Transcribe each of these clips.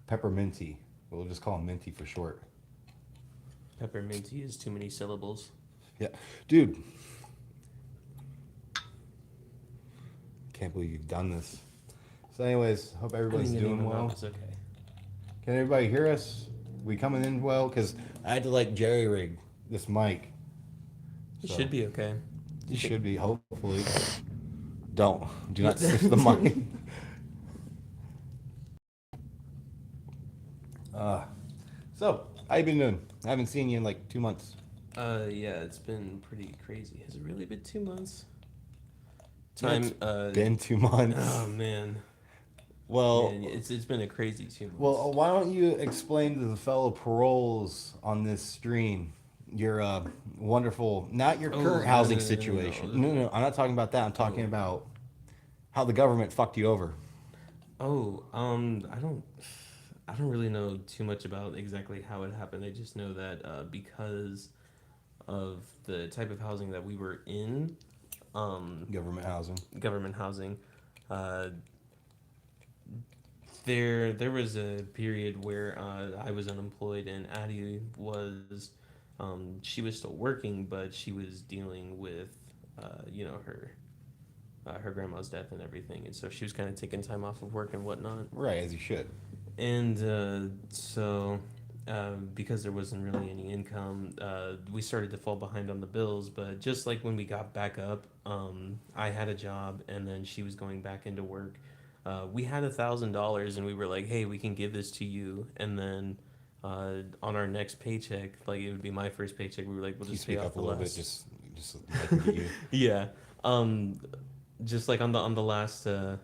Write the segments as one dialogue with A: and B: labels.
A: Pepperminty. We'll just call him Minty for short.
B: Pepperminty is too many syllables.
A: Yeah, dude. Can't believe you've done this. So, anyways, hope everybody's doing well.
B: It's okay.
A: Can everybody hear us? We coming in well? Because I had to like jerry rig this mic.
B: It should be okay.
A: You should be, hopefully. Do not sniff the mic. So, how you been doing? I haven't seen you in like 2 months.
B: Yeah, it's been pretty crazy. Has it really been 2 months? Time.
A: Been 2 months.
B: Oh man.
A: Well,
B: Man, it's been a crazy 2 months.
A: well, why don't you explain to the fellow paroles on this stream your wonderful, not your current housing situation. No, I'm not talking about that. I'm talking about how the government fucked you over.
B: I don't really know too much about exactly how it happened. I just know that because of the type of housing that we were in,
A: Government
B: housing, uh, there was a period where I was unemployed and Addie was, she was still working, but she was dealing with, her grandma's death and everything, and so she was kind of taking time off of work and whatnot.
A: Right, as you should.
B: And because there wasn't really any income, we started to fall behind on the bills. But just like when we got back up, I had a job, and then she was going back into work. We had $1,000, and we were like, "Hey, we can give this to you." And then on our next paycheck, like it would be my first paycheck, we were like, "We'll just pay off the last."
A: Just like you.
B: Yeah. Just like on the last, on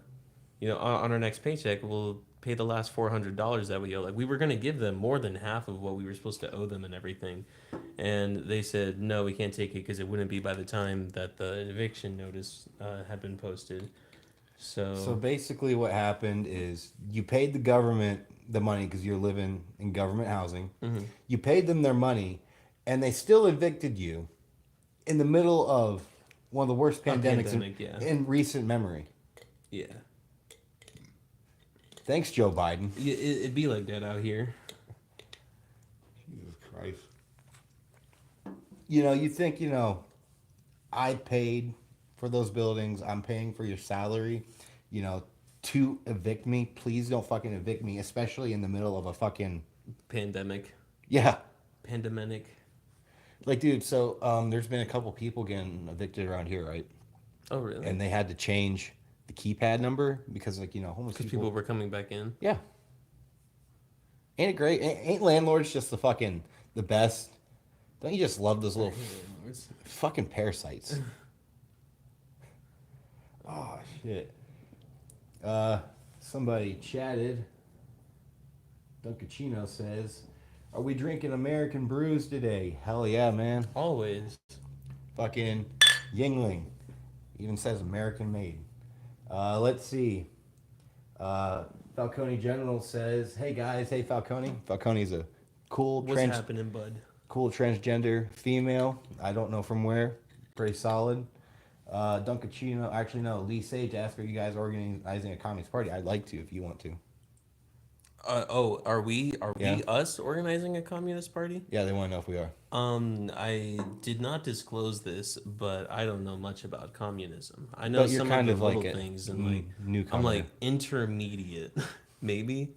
B: our next paycheck, we'll pay the last $400 that we owe. Like we were gonna give them more than half of what we were supposed to owe them and everything, and they said no, we can't take it because it wouldn't be by the time that the eviction notice had been posted.
A: So basically, what happened is you paid the government the money because you're living in government housing.
B: Mm-hmm.
A: You paid them their money, and they still evicted you in the middle of one of the worst pandemics in recent memory.
B: Yeah.
A: Thanks, Joe Biden.
B: It'd be like that out here.
A: Jesus Christ. You think, I paid for those buildings. I'm paying for your salary, to evict me. Please don't fucking evict me, especially in the middle of a fucking...
B: Pandemic.
A: Yeah.
B: Pandemic.
A: Like, dude, so there's been a couple people getting evicted around here, right?
B: Oh, really?
A: And they had to change the keypad number because, homeless
B: people were coming back in.
A: Yeah. Ain't it great? Ain't landlords just the best? Don't you just love those little fucking parasites? Oh, shit. Somebody chatted. Dunkachino says, "Are we drinking American brews today?" Hell yeah, man.
B: Always.
A: Fucking Yingling. Even says American made. Let's see. Falcone General says, "Hey guys, hey Falcone." Falcone's a cool
B: What's happening, bud?
A: Cool transgender female. I don't know from where. Pretty solid. Dunkachino. Actually, no. Lee Sage asked, "Are you guys organizing a communist party?" I'd like to if you want to.
B: Are we us organizing a communist party?
A: Yeah, they want to know if we are.
B: I did not disclose this, but I don't know much about communism. I know some
A: kind
B: of the
A: of
B: little
A: like
B: things, and
A: newcomer.
B: I'm like intermediate, maybe.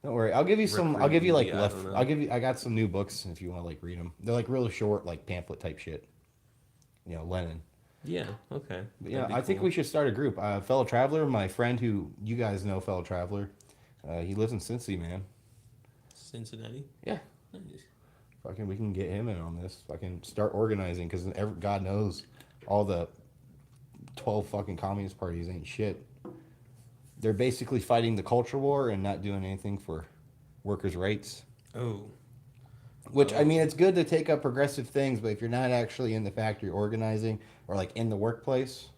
A: Don't worry. I'll give you some. I'll give you like
B: left.
A: I'll give you. I got some new books if you want to like read them. They're like really short, like pamphlet type shit. Lenin.
B: Yeah. Okay.
A: But, I think we should start a group. Fellow Traveler, my friend who you guys know, Fellow Traveler. He lives in Cincy, man.
B: Cincinnati?
A: Yeah.
B: Nice.
A: Fucking, we can get him in on this. Fucking start organizing, because God knows all the 12 fucking communist parties ain't shit. They're basically fighting the culture war and not doing anything for workers' rights.
B: Oh.
A: Which, I mean, it's good to take up progressive things, but if you're not actually in the factory organizing or, like, in the workplace,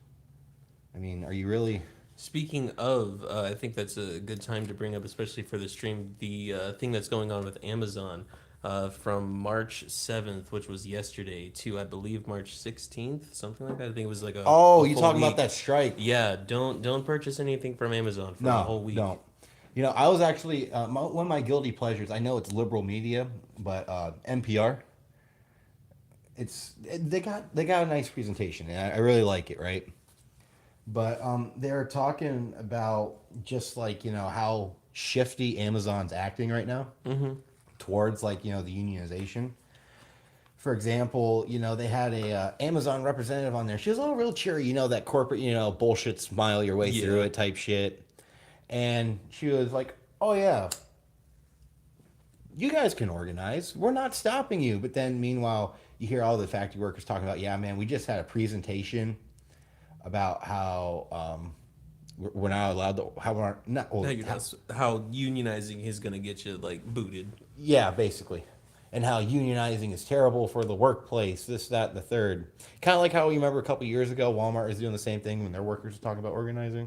A: I mean, are you really...
B: Speaking of, I think that's a good time to bring up, especially for the stream, the thing that's going on with Amazon from March 7th, which was yesterday, to, I believe, March 16th, something like that. I think it was like
A: you talking about that strike?
B: Yeah, don't purchase anything from Amazon for the whole week.
A: No. You know, I was actually one of my guilty pleasures. I know it's liberal media, but NPR. They got a nice presentation, and I really like it, right? But they're talking about just like how shifty Amazon's acting right now
B: Mm-hmm.
A: towards like the unionization. For example, they had a Amazon representative on there. She was all real cheery, that corporate, bullshit, smile your way through
B: Yeah.
A: it type shit. And she was like, "Oh yeah, you guys can organize. We're not stopping you." But then, meanwhile, you hear all the factory workers talking about, "Yeah, man, we just had a presentation about how we're not allowed to, how we're not, well,
B: How unionizing is gonna get you like booted.
A: yeah, basically, and how unionizing is terrible for the workplace. This, that, and the third. Kind of like how you remember a couple years ago, Walmart was doing the same thing when their workers were talking about organizing.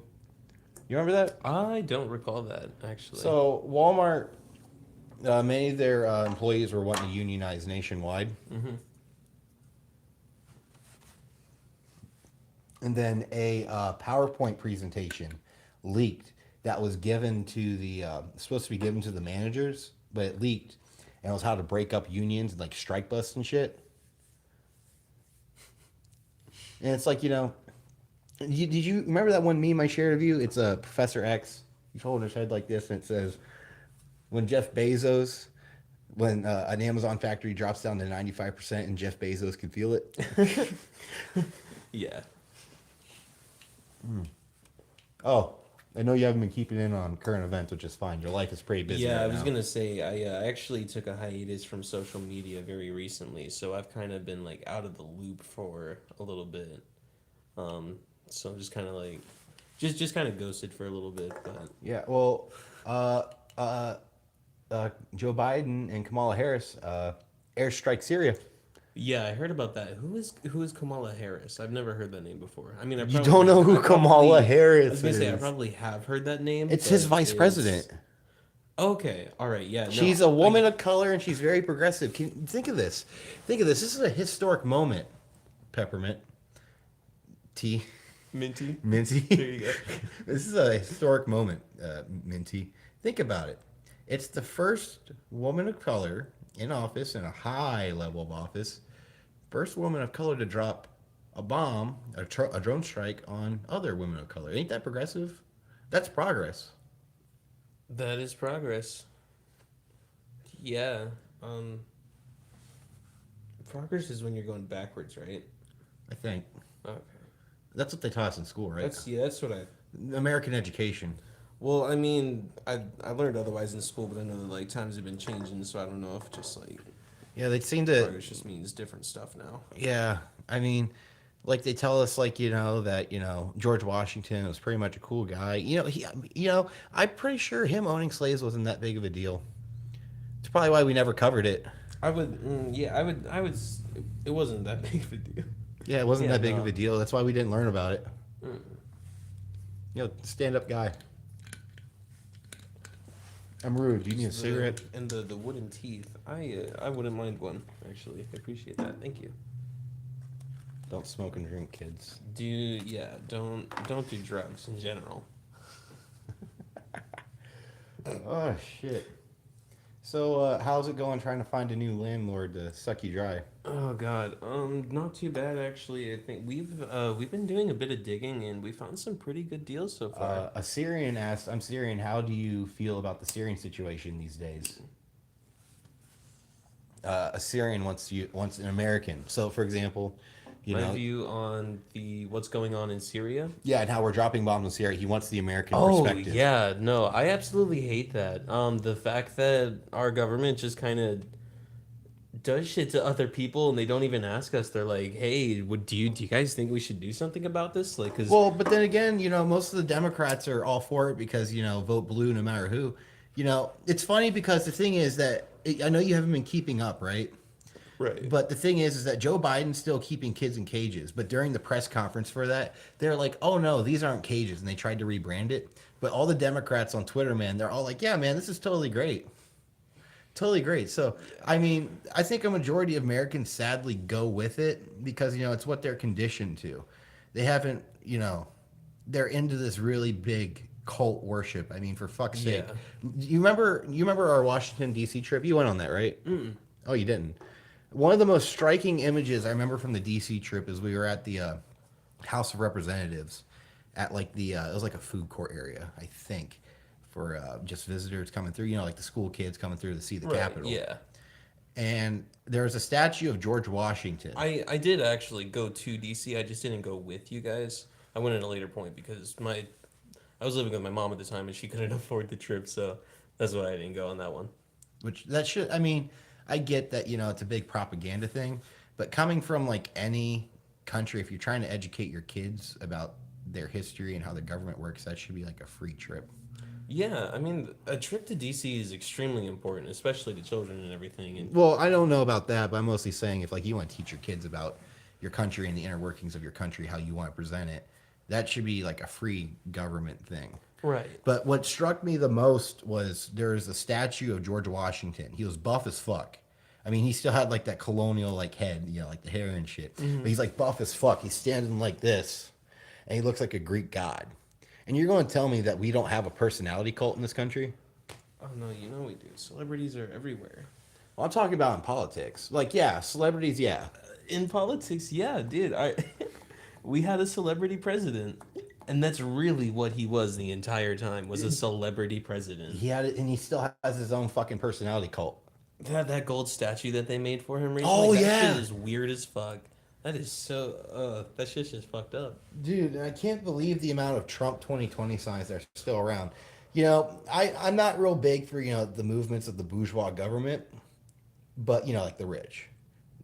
A: You remember that?
B: I don't recall that actually.
A: So Walmart, many of their employees were wanting to unionize nationwide.
B: Mm-hmm.
A: And then a PowerPoint presentation leaked that was given to the supposed to be given to the managers, but it leaked, and it was how to break up unions and like strike bust and shit. And it's like did you remember that one meme I shared of you? It's a Professor X. He's holding his head like this, and it says, "When Jeff Bezos, when an Amazon factory drops down to 95%, and Jeff Bezos can feel it."
B: Yeah.
A: Oh, I know you haven't been keeping in on current events, which is fine. Your life is pretty busy.
B: Yeah,
A: right
B: I was
A: now.
B: gonna say I actually took a hiatus from social media very recently, so I've kind of been like out of the loop for a little bit. So I'm just kind of like, just kind of ghosted for a little bit, but
A: Yeah, well, uh, uh, Joe Biden and Kamala Harris airstrike Syria.
B: yeah, I heard about that. Who is Kamala Harris? I've never heard that name before. I mean,
A: You don't know who Kamala
B: I
A: Harris
B: was gonna say I
A: is?
B: probably have heard that name.
A: It's his
B: but
A: vice president.
B: Okay, all right, yeah. No,
A: She's a woman of color and she's very progressive. Can think of this. Think of this. This is a historic moment. Peppermint, tea,
B: Minty.
A: Minty.
B: There you go.
A: This is a historic moment, Minty. Think about it. It's the first woman of color in office, in a high level of office, first woman of color to drop a bomb, a drone strike on other women of color. Ain't that progressive? That's progress.
B: That is progress. Yeah. Progress is when you're going backwards, right?
A: I think
B: Okay.
A: that's what they taught us in school, right?
B: That's what I.
A: American education.
B: Well, I mean, I learned otherwise in school, but I know that like times have been changing, so I don't know if just like
A: Yeah, they seem to.
B: progress just means different stuff now.
A: Yeah, I mean, like they tell us, like that George Washington was pretty much a cool guy. I'm pretty sure him owning slaves wasn't that big of a deal. It's probably why we never covered it.
B: I would, yeah, I would. It wasn't that big of a deal.
A: Yeah, it wasn't
B: Yeah,
A: that big
B: no.
A: of a deal. That's why we didn't learn about it.
B: Mm.
A: Stand up guy. I'm rude. Do you need a cigarette?
B: And the wooden teeth. I wouldn't mind one actually. I appreciate that. Thank you.
A: Don't smoke and drink, kids.
B: Don't do drugs in general.
A: Oh shit. So how's it going trying to find a new landlord to suck you dry?
B: Oh God, not too bad actually. I think we've been doing a bit of digging and we found some pretty good deals so far.
A: A Syrian asked, "I'm Syrian. How do you feel about the Syrian situation these days?" A Syrian wants an American. So, for example,
B: My view on what's going on in Syria.
A: yeah, and how we're dropping bombs in Syria. He wants the American
B: Oh
A: perspective.
B: yeah, no, I absolutely hate that. The fact that our government just kind of does shit to other people and they don't even ask us. They're like, "Hey, do you guys think we should do something about this?" Like, cause
A: Well, but then again, most of the Democrats are all for it because vote blue no matter who. It's funny because the thing is that I know you haven't been keeping up, right?
B: right,
A: But the thing is that Joe Biden's still keeping kids in cages. But during the press conference for that, they're like, "Oh no, these aren't cages," and they tried to rebrand it. But all the Democrats on Twitter, man, they're all like, "Yeah, man, this is totally great, totally great." So, I mean, I think a majority of Americans sadly go with it because it's what they're conditioned to. They haven't, they're into this really big cult worship. I mean, for fuck's sake.
B: Yeah.
A: You remember our Washington D.C. trip? You went on that, right? Oh, you didn't. One of the most striking images I remember from the D.C. trip is we were at the House of Representatives at like the it was like a food court area, I think, for just visitors coming through. You know, like the school kids coming through to see the
B: Right.
A: Capitol.
B: Yeah.
A: And there's a statue of George Washington.
B: I did actually go to DC. I just didn't go with you guys. I went at a later point because I was living with my mom at the time and she couldn't afford the trip, so that's why I didn't go on that one.
A: Which that should, I mean, I get that, it's a big propaganda thing, but coming from like any country, if you're trying to educate your kids about their history and how the government works, that should be like a free trip.
B: Yeah, I mean, a trip to DC is extremely important, especially to children and everything. And
A: Well, I don't know about that, but I'm mostly saying if like you want to teach your kids about your country and the inner workings of your country, how you want to present it, that should be like a free government thing.
B: right.
A: But what struck me the most was there's a statue of George Washington. He was buff as fuck. I mean, he still had like that colonial like head, like the hair and shit. But he's like buff as fuck. He's standing like this, and he looks like a Greek god. And you're going to tell me that we don't have a personality cult in this country?
B: Oh no, you know we do. Celebrities are everywhere.
A: Well, I'm talking about in politics. Like, yeah, celebrities, yeah.
B: In politics, yeah, dude. We had a celebrity president, and that's really what he was the entire time, was a celebrity president.
A: He had it, and he still has his own fucking personality cult.
B: That gold statue that they made for him recently.
A: Oh,
B: that
A: yeah.
B: shit is weird as fuck. That is so that shit's just fucked up.
A: Dude, I can't believe the amount of Trump 2020 signs that are still around. I'm not real big for, the movements of the bourgeois government, but, like the rich.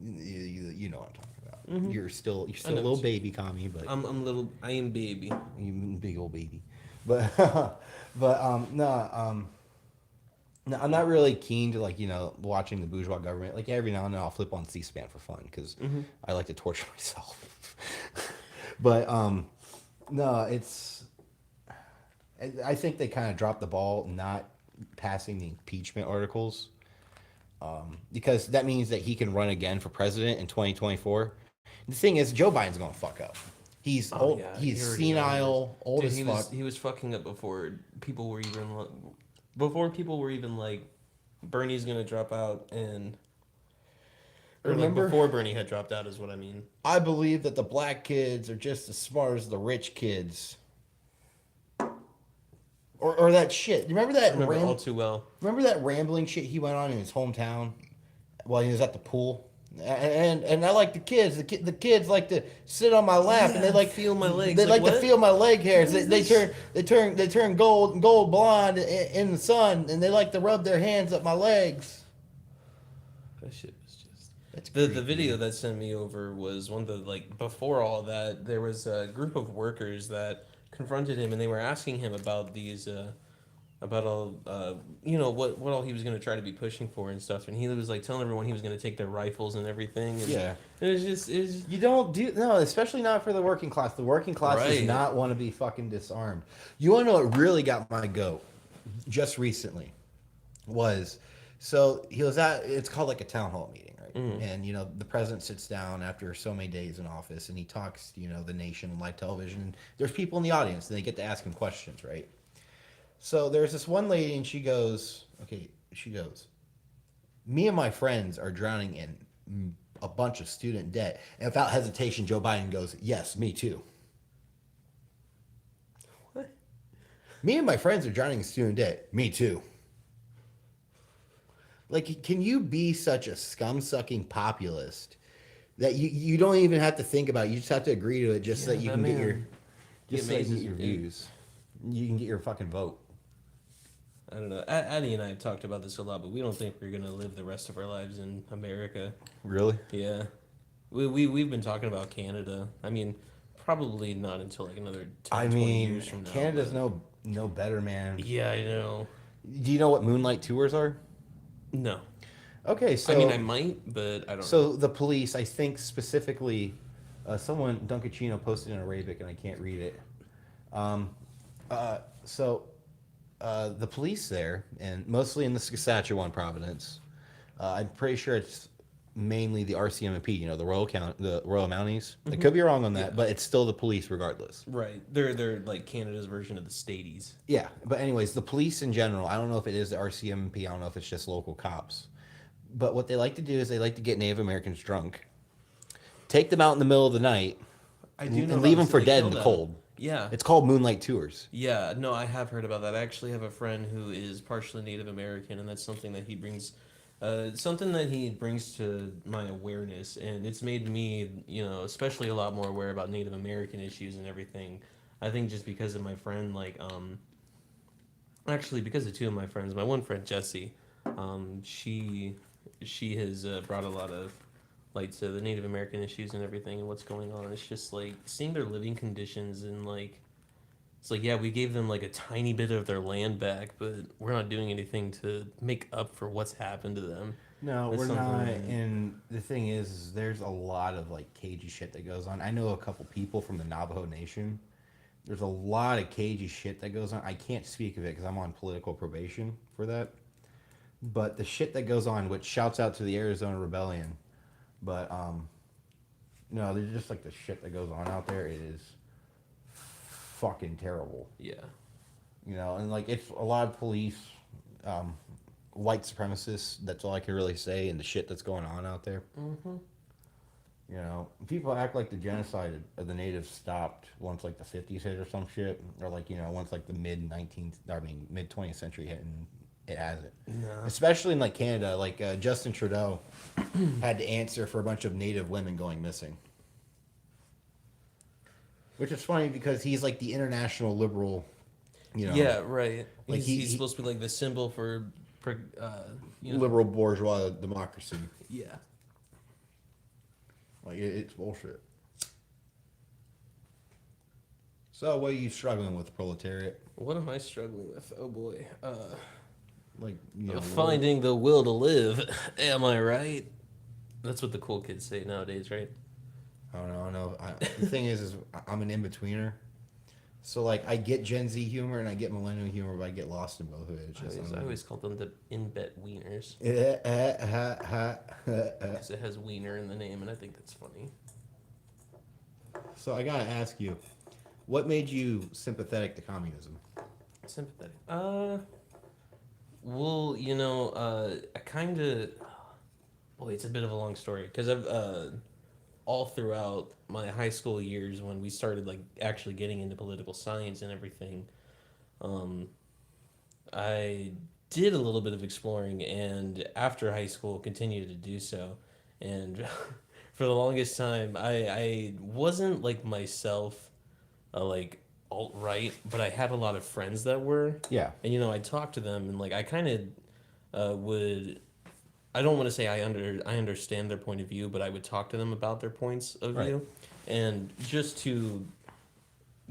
A: You know what I'm talking about.
B: Mhm.
A: You're still a
B: know
A: little
B: what
A: baby, commie, but
B: I am baby.
A: you big old baby. But, no, I'm not really keen to, like, watching the bourgeois government. Like, every now and then I'll flip on C-SPAN for fun because I like to torture myself. But, no, I think they kind of dropped the ball not passing the impeachment articles because that means that he can run again for president in 2024. The thing is, Joe Biden's going to fuck up. He's old.
B: Yeah,
A: He's
B: he already
A: senile, old
B: Dude,
A: as fuck.
B: he was fucking up before people were even like Bernie's gonna drop out before Bernie had dropped out is what I mean.
A: I believe that the black kids are just as smart as the rich kids. Or that shit. Remember that?
B: I remember all too well.
A: Remember that rambling shit he went on in his hometown while he was at the pool? And I like the kids. The kids like to sit on my lap and they like
B: feel my legs.
A: They
B: Like,
A: like to
B: what?
A: feel my leg hairs. They turn gold blonde in the sun, and they like to rub their hands up my legs.
B: That shit was just.
A: That's
B: The
A: creepy.
B: video that sent me over was one of the like before all that there was a group of workers that confronted him and they were asking him about these about all what all he was going to try to be pushing for and stuff, and he was like telling everyone he was going to take their rifles and everything. And
A: Yeah.
B: it was just
A: You don't do no, especially not for the working class. The working class does
B: Right.
A: not want to be fucking disarmed. You want to know what really got my goat just recently was so he was at it's called like a town hall meeting, right? And the president sits down after so many days in office and he talks the nation on live television. And there's people in the audience and they get to ask him questions, right? So there's this one lady and she goes, me and my friends are drowning in a bunch of student debt. And without hesitation, Joe Biden goes, yes, me too.
B: What?
A: Me and my friends are drowning in student debt. Me too. Like, can you be such a scum-sucking populist that you don't even have to think about it? You just have to agree to it just so that you
B: that
A: can get
B: man,
A: your
B: he
A: just so you can
B: amazes
A: get your
B: me.
A: views. You can get your fucking vote.
B: I don't know. Addie and I have talked about this a lot, but we don't think we're gonna live the rest of our lives in America.
A: Really?
B: Yeah, we've been talking about Canada. I mean, probably not until like another 10, 20 years from now.
A: Canada's
B: but-
A: no better, man.
B: Yeah, I know.
A: Do you know what moonlight tours are?
B: No,
A: Okay, so
B: I mean I might, but I don't. know.
A: so the police, I think specifically, someone Dunkachino posted in Arabic, and I can't read it. The police there, and mostly in the Saskatchewan province, I'm pretty sure it's mainly the RCMP, the the Royal Mounties. I could be wrong on that,
B: Yeah.
A: but it's still the police regardless.
B: Right. They're like Canada's version of the Staties.
A: Yeah, but anyways, the police in general, I don't know if it is the RCMP, I don't know if it's just local cops. But what they like to do is they like to get Native Americans drunk, take them out in the middle of the night,
B: I do know
A: and leave
B: about
A: them
B: this,
A: for
B: they
A: dead
B: kill
A: in the
B: them.
A: cold.
B: Yeah.
A: It's called moonlight tours.
B: Yeah, no, I have heard about that. I actually have a friend who is partially Native American, and that's something that he brings, to my awareness, and it's made me, especially a lot more aware about Native American issues and everything. I think just because of my friend, actually because of two of my friends. My one friend Jessie, she has brought a lot of light to the Native American issues and everything and what's going on. It's just like seeing their living conditions and it's like, yeah, we gave them like a tiny bit of their land back, but we're not doing anything to make up for what's happened to them.
A: No,
B: That's
A: we're not.
B: something-
A: And the thing is there's a lot of like cagey shit that goes on. I know a couple people from the Navajo Nation. There's a lot of cagey shit that goes on. I can't speak of it because I'm on political probation for that. But the shit that goes on, which shouts out to the Arizona Rebellion, but no, there's just like the shit that goes on out there. It is fucking terrible.
B: Yeah.
A: And like it's a lot of police, white supremacists. That's all I can really say. And the shit that's going on out there.
B: Mm-hmm.
A: People act like the genocide of the natives stopped once like the 50s hit or some shit, or like once like the mid 20th century hit, and it hasn't.
B: No.
A: Especially in like Canada, like Justin Trudeau had to answer for a bunch of native women going missing. Which is funny because he's like the international liberal,
B: Yeah, right.
A: Like
B: He's supposed to be like the symbol for
A: liberal bourgeois democracy.
B: Yeah.
A: Like it's bullshit. So what are you struggling with, proletariat?
B: What am I struggling with? Oh boy.
A: Like
B: Finding the will to live. Am I right? That's what the cool kids say nowadays, right?
A: I don't know. The thing is I'm an in-betweener. So like I get Gen Z humor and I get millennial humor, but I get lost in both of it. It's just,
B: I always call them the in-bet wieners. Because it has wiener in the name, and I think that's funny.
A: So I gotta ask you, what made you sympathetic to communism?
B: Sympathetic. Well, I kind of... Boy, it's a bit of a long story. Because I've... all throughout my high school years when we started like actually getting into political science and everything, I did a little bit of exploring, and after high school continued to do so. And for the longest time I wasn't like myself like alt-right, but I had a lot of friends that were.
A: Yeah.
B: And I talked to them, and like I kind of would... I don't want to say I understand their point of view, but I would talk to them about their points of view, and just to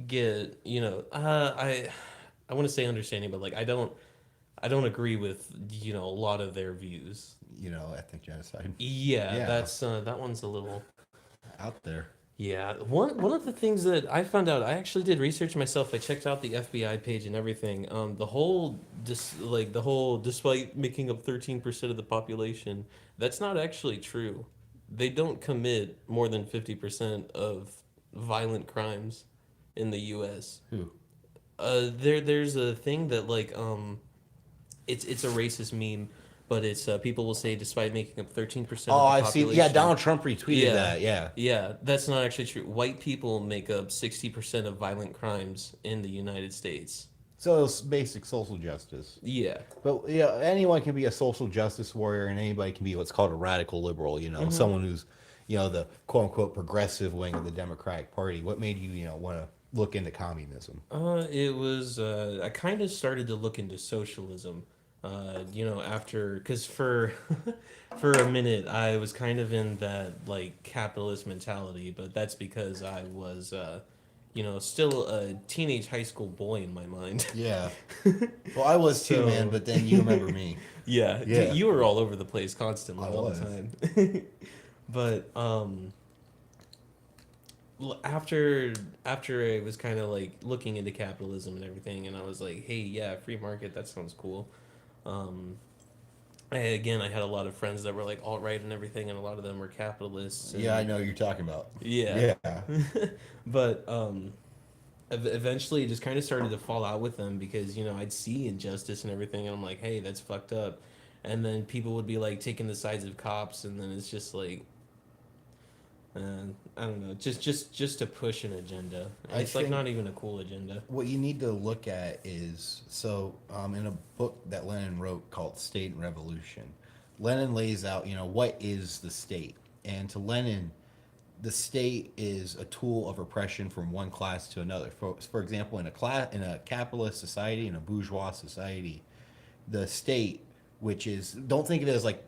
B: get I want to say understanding, but like I don't agree with a lot of their views.
A: Ethnic genocide.
B: Yeah. That's that one's a little
A: Out there.
B: Yeah, one of the things that I found out, I actually did research myself. I checked out the FBI page and everything. The whole despite making up 13% of the population, that's not actually true. They don't commit more than 50% of violent crimes in the U.S.
A: Who?
B: There's a thing that it's a racist meme. But it's people will say despite making up 13% of the
A: I've
B: population.
A: seen. Yeah, Donald Trump retweeted that. Yeah.
B: Yeah, that's not actually true. White people make up 60% of violent crimes in the United States.
A: So it's basic social justice.
B: Yeah.
A: But anyone can be a social justice warrior, and anybody can be what's called a radical liberal. Someone who's, the quote unquote progressive wing of the Democratic Party. What made you, want to look into communism?
B: It was I kind of started to look into socialism. After, because for a minute I was kind of in that like capitalist mentality, but that's because I was still a teenage high school boy in my mind.
A: Yeah. Well, I was too, man. But then you remember me.
B: Yeah,
A: Yeah.
B: you were all over the place constantly all the time. But after I was kind of like looking into capitalism and everything, and I was like, hey, yeah, free market, that sounds cool. Again, I had a lot of friends that were like alt right and everything, and a lot of them were capitalists.
A: Yeah, I
B: And
A: know what you're talking about.
B: yeah,
A: Yeah.
B: but eventually it just kind of started to fall out with them because I'd see injustice and everything, and I'm like, hey, that's fucked up. And then people would be like taking the sides of cops, and then it's just like, I don't know, just to push an agenda, and
A: I
B: it's like
A: think
B: not even a cool agenda.
A: what you need to look at is in a book that Lenin wrote called State and Revolution, Lenin lays out, what is the state? And to Lenin, the state is a tool of oppression from one class to another. For example, in a capitalist society, in a bourgeois society, the state, which is, don't think of it as like,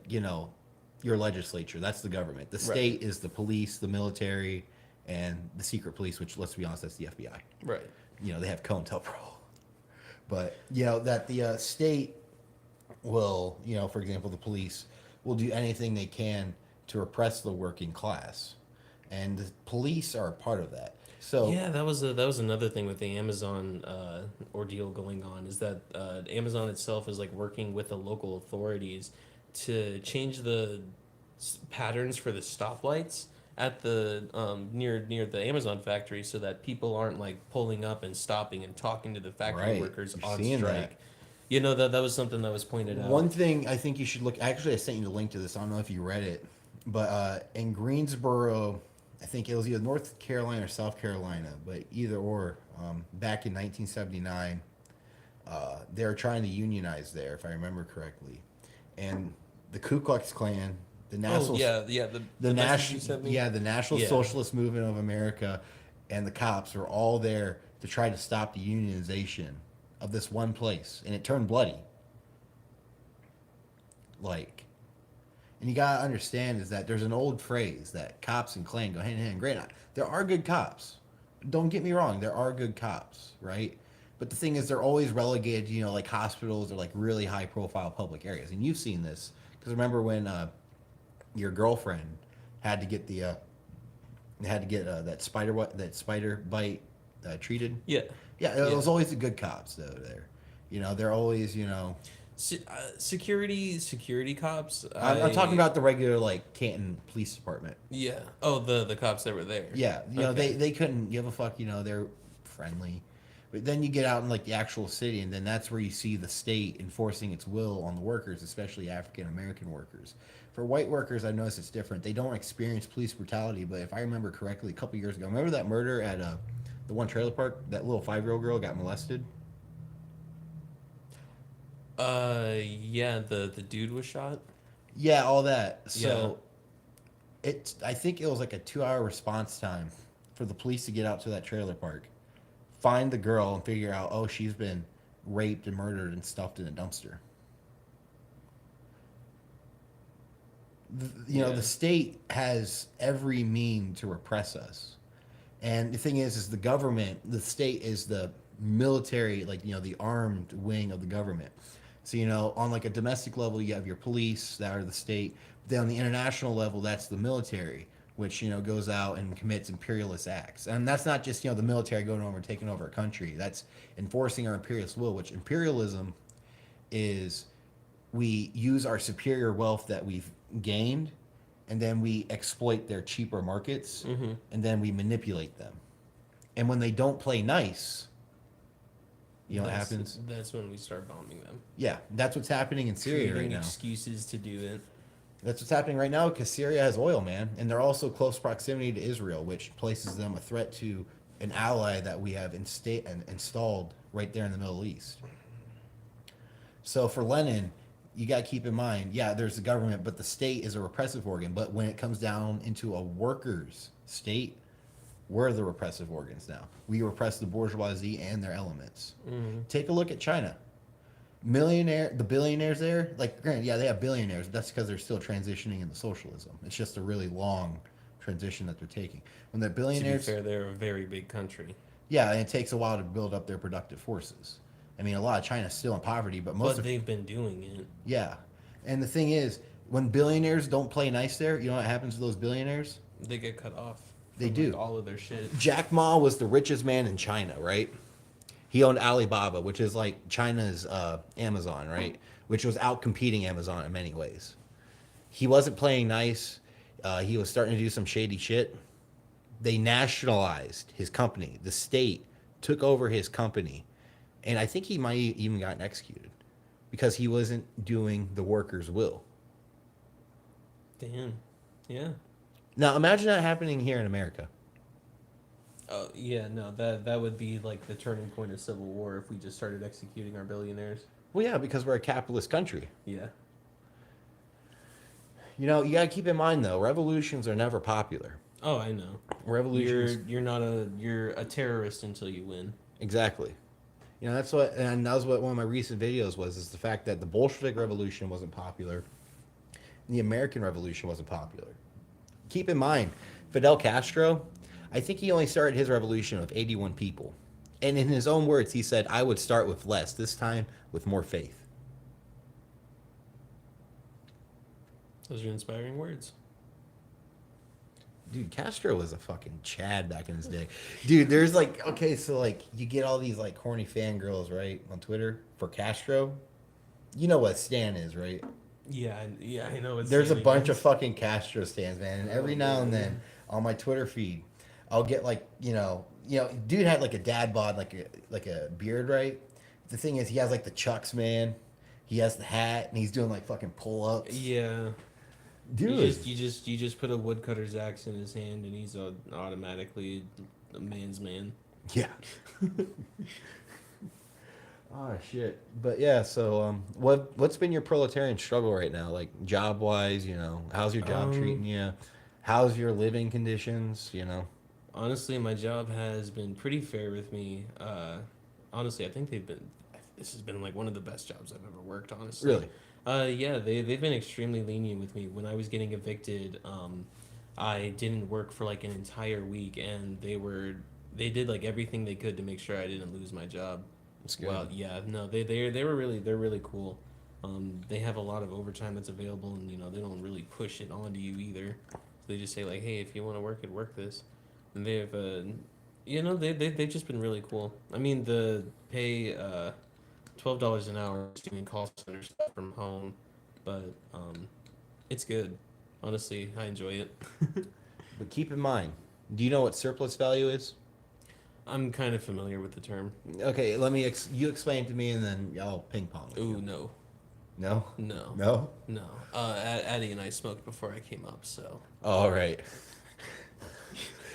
A: your legislature, that's the government. The
B: Right.
A: state is the police, the military, and the secret police, which, let's be honest, that's the FBI.
B: Right.
A: They have COINTELPRO. But, that the state will, for example, the police will do anything they can to repress the working class. And the police are a part of that. So,
B: Yeah, that was another thing with the Amazon ordeal going on, is that Amazon itself is like working with the local authorities to change the patterns for the stoplights at the near the Amazon factory, so that people aren't like pulling up and stopping and talking to the factory
A: right,
B: workers
A: you're
B: on
A: seeing
B: strike.
A: that.
B: That was something that was pointed out.
A: One thing I think you should look, actually, I sent you the link to this. I don't know if you read it, but in Greensboro, I think it was either North Carolina or South Carolina, but either or, back in 1979, they were trying to unionize there, if I remember correctly. And the Ku Klux Klan, the National,
B: Oh yeah,
A: the
B: message you
A: national,
B: sent me?
A: yeah, the National
B: Yeah.
A: Socialist Movement of America, and the cops were all there to try to stop the unionization of this one place, and it turned bloody. Like, and you gotta understand is that there's an old phrase that cops and Klan go hand in hand. Granted, there are good cops. Don't get me wrong, there are good cops, right? But the thing is, they're always relegated, like hospitals or like really high profile public areas. And you've seen this because remember when your girlfriend had to get that spider bite treated.
B: Yeah.
A: Yeah, it was always the good cops though. There, they're always
B: Security cops.
A: I'm talking about the regular like Canton Police Department.
B: Yeah. Oh, the cops that were there.
A: Yeah,
B: Okay.
A: they couldn't give a fuck. They're friendly, but then you get out in like the actual city, and then that's where you see the state enforcing its will on the workers, especially African American workers. For white workers, I noticed it's different. They don't experience police brutality, but if I remember correctly, a couple years ago, remember that murder at the one trailer park? That little 5-year-old girl got molested.
B: Yeah, the dude was shot.
A: Yeah, all that. So I think it was like a 2-hour response time for the police to get out to that trailer park, find the girl, and figure out, oh, she's been raped and murdered and stuffed in a dumpster. The state has every mean to repress us. And the thing is the government, the state is the military, like, the armed wing of the government. So, on like a domestic level, you have your police that are the state. Then on the international level, that's the military, which, goes out and commits imperialist acts. And that's not just, the military going over and taking over a country. That's enforcing our imperialist will, which imperialism is we use our superior wealth that we've gained, and then we exploit their cheaper markets, and then we manipulate them. And when they don't play nice, what happens?
B: That's when we start bombing them.
A: Yeah, that's what's happening in Syria right
B: Creating
A: now.
B: excuses to do it.
A: That's what's happening right now because Syria has oil, man. And they're also close proximity to Israel, which places them a threat to an ally that we have installed right there in the Middle East. So for Lenin, you got to keep in mind, yeah, there's the government, but the state is a repressive organ. But when it comes down into a workers' state, we're the repressive organs now. We repress the bourgeoisie and their elements. Take a look at China. The billionaires there, like, granted, yeah, they have billionaires, but that's because they're still transitioning into socialism. It's just a really long transition that they're taking. When they're billionaires,
B: To be fair, they're a very big country.
A: yeah, and it takes a while to build up their productive forces. I mean, a lot of China's still in poverty, but most
B: But
A: of
B: they've been doing it.
A: yeah. And the thing is, when billionaires don't play nice there, you know what happens to those billionaires?
B: They get cut off.
A: They
B: from,
A: do.
B: like, all of their shit.
A: Jack Ma was the richest man in China, right? He owned Alibaba, which is like China's Amazon, right? which was out competing Amazon in many ways. He wasn't playing nice. He was starting to do some shady shit. They nationalized his company. The state took over his company, and I think he might even gotten executed because he wasn't doing the workers' will.
B: Damn. Yeah.
A: Now imagine that happening here in America.
B: Oh yeah, no, that would be like the turning point of civil war if we just started executing our billionaires.
A: Well, yeah, because we're a capitalist country.
B: Yeah.
A: You know, you gotta keep in mind though, revolutions are never popular.
B: Oh, I know.
A: Revolutions,
B: You're a terrorist until you win.
A: exactly. You know, that's what, and that was what one of my recent videos was, is the fact that the Bolshevik Revolution wasn't popular, and the American Revolution wasn't popular. Keep in mind, Fidel Castro, I think he only started his revolution with 81 people. And in his own words, he said, I would start with less, this time with more faith.
B: Those are inspiring words.
A: Dude, Castro was a fucking Chad back in his day. Dude, there's like, okay, so like you get all these like horny fangirls, right, on Twitter for Castro. You know what Stan is, right?
B: Yeah, I know.
A: There's a bunch of fucking Castro stands, man. And every now and then on my Twitter feed, I'll get like, dude had like a dad bod, like a beard, right? The thing is, he has like the Chucks, man. He has the hat, and he's doing like fucking pull-ups.
B: Yeah.
A: Dude.
B: You just put a woodcutter's axe in his hand, and he's automatically a man's man.
A: Yeah. Oh shit. But yeah, so what's been your proletarian struggle right now? Like job wise, how's your job treating you? How's your living conditions,
B: Honestly, my job has been pretty fair with me. Honestly, I think this has been like one of the best jobs I've ever worked, honestly.
A: Really?
B: Yeah, they've been extremely lenient with me. When I was getting evicted, I didn't work for like an entire week, and they did like everything they could to make sure I didn't lose my job.
A: That's good.
B: Well, yeah, no, they're really cool. They have a lot of overtime that's available, and they don't really push it onto you either. So they just say like, hey, if you want to work it, work this. And they've they've just been really cool. I mean, the pay $12 an hour doing call center stuff from home, but it's good. Honestly, I enjoy it.
A: But keep in mind, do you know what surplus value is?
B: I'm kind of familiar with the term.
A: Okay, let me you explain to me, and then I'll ping pong.
B: Ooh, no.
A: No?
B: No.
A: No?
B: No. Addie and I smoked before I came up, so.
A: All right.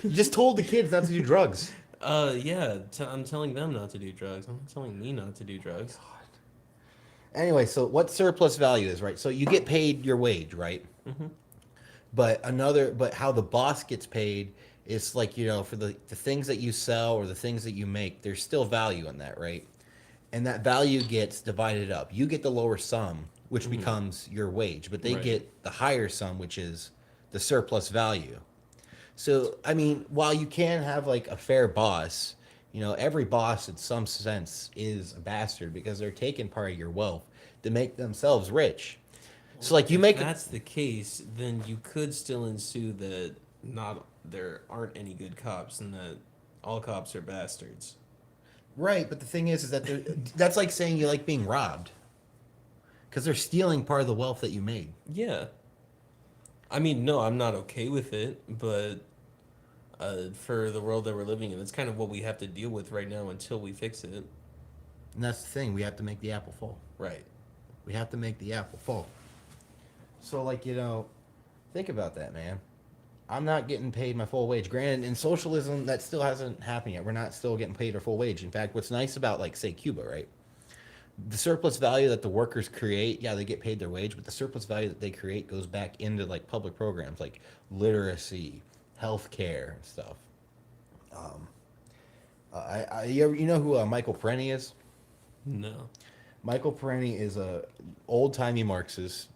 A: You just told the kids not to do drugs.
B: Yeah, I'm telling them not to do drugs. I'm not telling me not to do drugs.
A: Anyway, so what surplus value is, right? So you get paid your wage, right?
B: Mm-hmm.
A: But how the boss gets paid is like, for the things that you sell or the things that you make, there's still value in that, right? And that value gets divided up. You get the lower sum, which becomes your wage, but they get the higher sum, which is the surplus value. So, I mean, while you can have like a fair boss, every boss in some sense is a bastard because they're taking part of your wealth to make themselves rich. So like you make
B: If that's the case, then you could still ensue that there aren't any good cops and that all cops are bastards.
A: right, but the thing is that that's like saying you like being robbed because they're stealing part of the wealth that you made.
B: Yeah. I mean, no, I'm not okay with it, but for the world that we're living in, it's kind of what we have to deal with right now until we fix it.
A: And that's the thing, we have to make the apple fall.
B: Right.
A: We have to make the apple fall. So like, think about that, man. I'm not getting paid my full wage. Granted, in socialism, that still hasn't happened yet. We're not still getting paid our full wage. In fact, what's nice about, like, say, Cuba, right? The surplus value that the workers create, yeah, they get paid their wage, but the surplus value that they create goes back into, like, public programs, like literacy, healthcare, and stuff. You know who Michael Parenti is?
B: No.
A: Michael Parenti is a old-timey Marxist.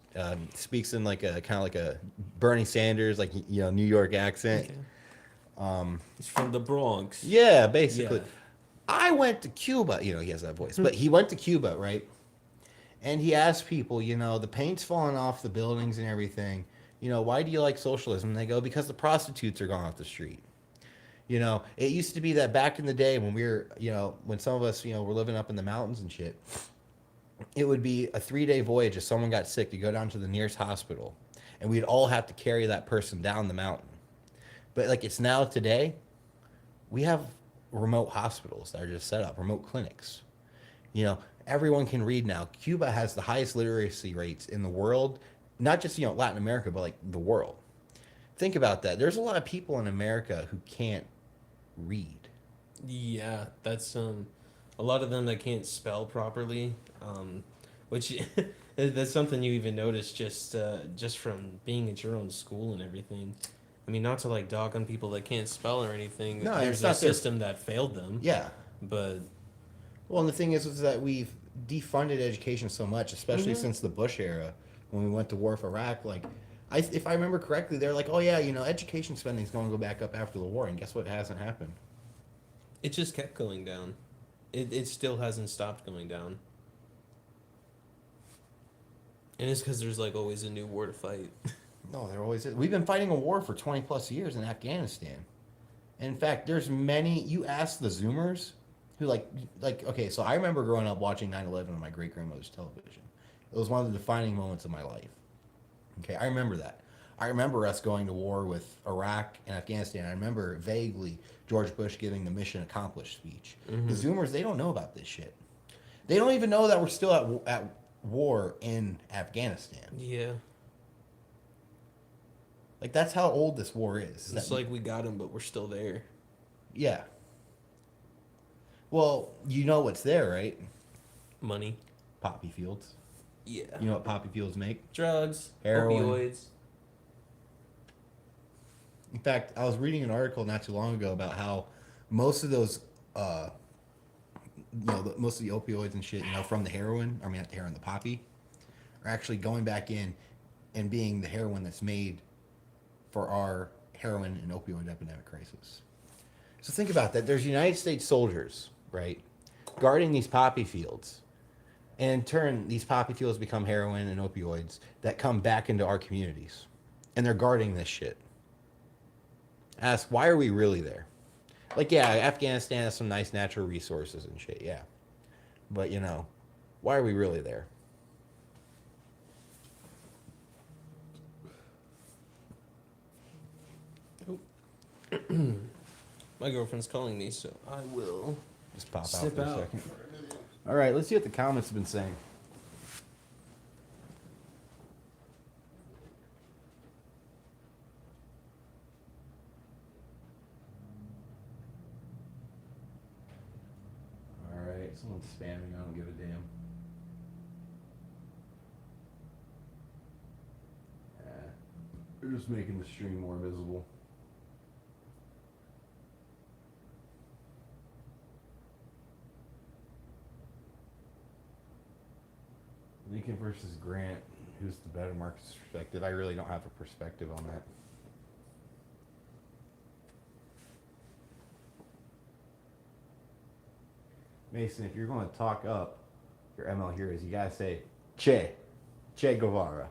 A: Speaks in like a kind of like a Bernie Sanders, like New York accent.
B: Okay. He's from the Bronx.
A: Yeah, basically.
B: Yeah.
A: I went to Cuba. He has that voice, but he went to Cuba, right? And he asked people, the paint's falling off the buildings and everything. Why do you like socialism? And they go, because the prostitutes are gone off the street. It used to be that back in the day when we were, when some of us, were living up in the mountains and shit. it would be a 3-day voyage if someone got sick to go down to the nearest hospital, and we'd all have to carry that person down the mountain. But like it's now today, we have remote hospitals that are just set up, remote clinics. You know, everyone can read now. Cuba has the highest literacy rates in the world, not just, Latin America, but like the world. Think about that. There's a lot of people in America who can't read.
B: Yeah, that's a lot of them that can't spell properly, which that's something you even notice just from being at your own school and everything. I mean, not to like dog on people that can't spell or anything.
A: No,
B: There's
A: it's
B: a
A: not their.
B: system that failed them,
A: Yeah.
B: but
A: Well, and the thing is that we've defunded education so much, especially
B: mhm.
A: since the Bush era when we went to war for Iraq. Like, if I remember correctly, they're like, oh yeah, education spending is going to go back up after the war, and guess what hasn't happened?
B: It just kept going down. It still hasn't stopped going down, and it's because there's like always a new war to fight.
A: No, there always is. We've been fighting a war for 20 plus years in Afghanistan. And in fact, there's many. You ask the Zoomers, who okay. So I remember growing up watching 9/11 on my great grandmother's television. It was one of the defining moments of my life. Okay, I remember that. I remember us going to war with Iraq and Afghanistan. I remember vaguely George Bush giving the mission accomplished speech. The
B: Hmm.
A: Zoomers, they don't know about this shit. They don't even know that we're still at war in Afghanistan.
B: Yeah,
A: Like that's how old this war is.
B: it's like we got them, but we're still there.
A: Yeah. Well, you know what's there, right?
B: Money.
A: Poppy fields.
B: Yeah.
A: You know what poppy fields make?
B: Drugs,
A: Heroin.
B: opioids.
A: In fact, I was reading an article not too long ago about how most of those, most of the opioids and shit, from the heroin, I mean, not the heroin, the poppy, are actually going back in and being the heroin that's made for our heroin and opioid epidemic crisis. So think about that. There's United States soldiers, right, guarding these poppy fields. And in turn, these poppy fields become heroin and opioids that come back into our communities. And they're guarding this shit. Ask, why are we really there? Like, yeah, Afghanistan has some nice natural resources and shit, yeah. But, why are we really there?
B: My girlfriend's calling me, so I will
A: Just pop out
B: step
A: for a
B: out.
A: second. All right, let's see what the comments have been saying. All right, someone's spamming. I don't give a damn. Yeah, they're just making the stream more visible. Lincoln versus Grant. Who's the better Marxist perspective? I really don't have a perspective on that. Mason, if you're going to talk up your ML heroes, you gotta say Che Guevara.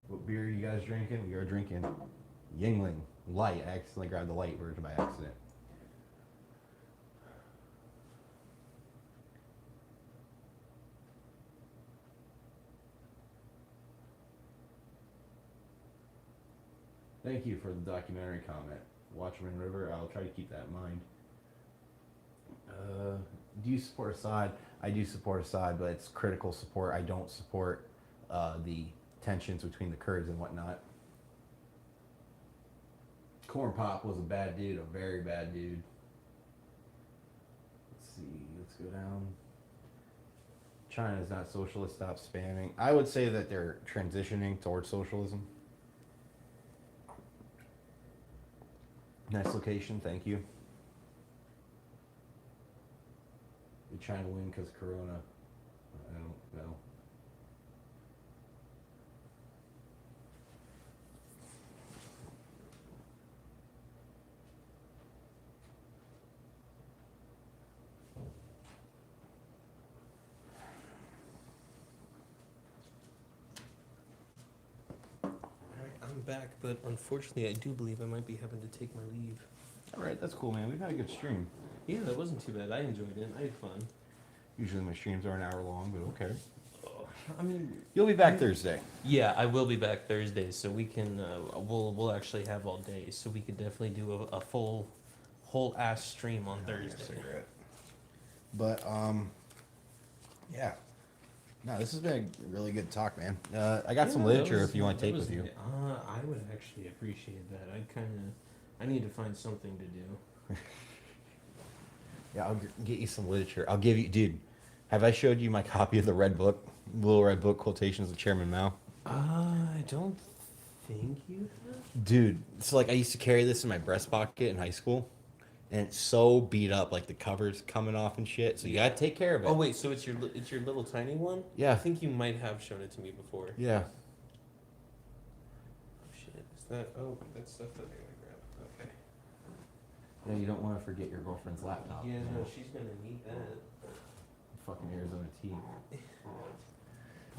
A: What beer are you guys drinking? We are drinking Yingling Light. I accidentally grabbed the light version by accident. Thank you for the documentary comment. Watchman River, I'll try to keep that in mind. Do you support Assad? I do support Assad, but it's critical support. I don't support the tensions between the Kurds and whatnot. Corn Pop was a bad dude, a very bad dude. Let's see, let's go down. China is not socialist, stop spamming. I would say that they're transitioning towards socialism. Nice location, thank you. Did China win because of Corona? I don't know.
B: Alright, I'm back, but unfortunately, I do believe I might be having to take my leave.
A: All right, that's cool, man. We've had a good stream.
B: Yeah, that wasn't too bad. I enjoyed it. I had fun.
A: Usually my streams are an hour long, but okay.
B: I mean,
A: You'll be back Thursday.
B: yeah, I will be back Thursday, so we can we'll actually have all day, so we could definitely do a full whole ass stream on Thursday.
A: Cigarette. But yeah. No, this has been a really good talk, man. I got some
B: Yeah, that
A: literature
B: was-
A: if you want to
B: that
A: take
B: was-
A: with you.
B: I would actually appreciate that. I need to find something to do.
A: Yeah, I'll get you some literature. I'll give you, dude. Have I showed you my copy of the Red Book, Little Red Book quotations of Chairman Mao?
B: I don't think you have.
A: Dude, so like I used to carry this in my breast pocket in high school, and it's so beat up, like the cover's coming off and shit. So you gotta take care of it.
B: Oh wait, so it's your little tiny one?
A: Yeah.
B: I think you might have shown it to me before.
A: Yeah.
B: Oh shit, is that? Oh, that's stuff that I gotta grab. Okay.
A: Yeah, you don't want to forget your girlfriend's laptop.
B: Yeah, no, she's gonna need that.
A: Fucking Arizona tea.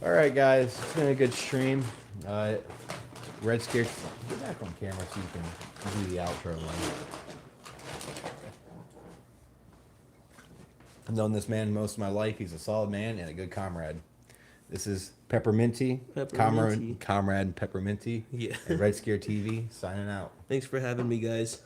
A: All right, guys, it's been a good stream. Red Scare, get back on camera so you can do the outro. I've known this man most of my life. He's a solid man and a good comrade. This is Pepperminty,
B: Pepperminty.
A: Comrade Pepperminty,
B: Yeah.
A: and Red Scare TV signing out.
B: Thanks for having me, guys.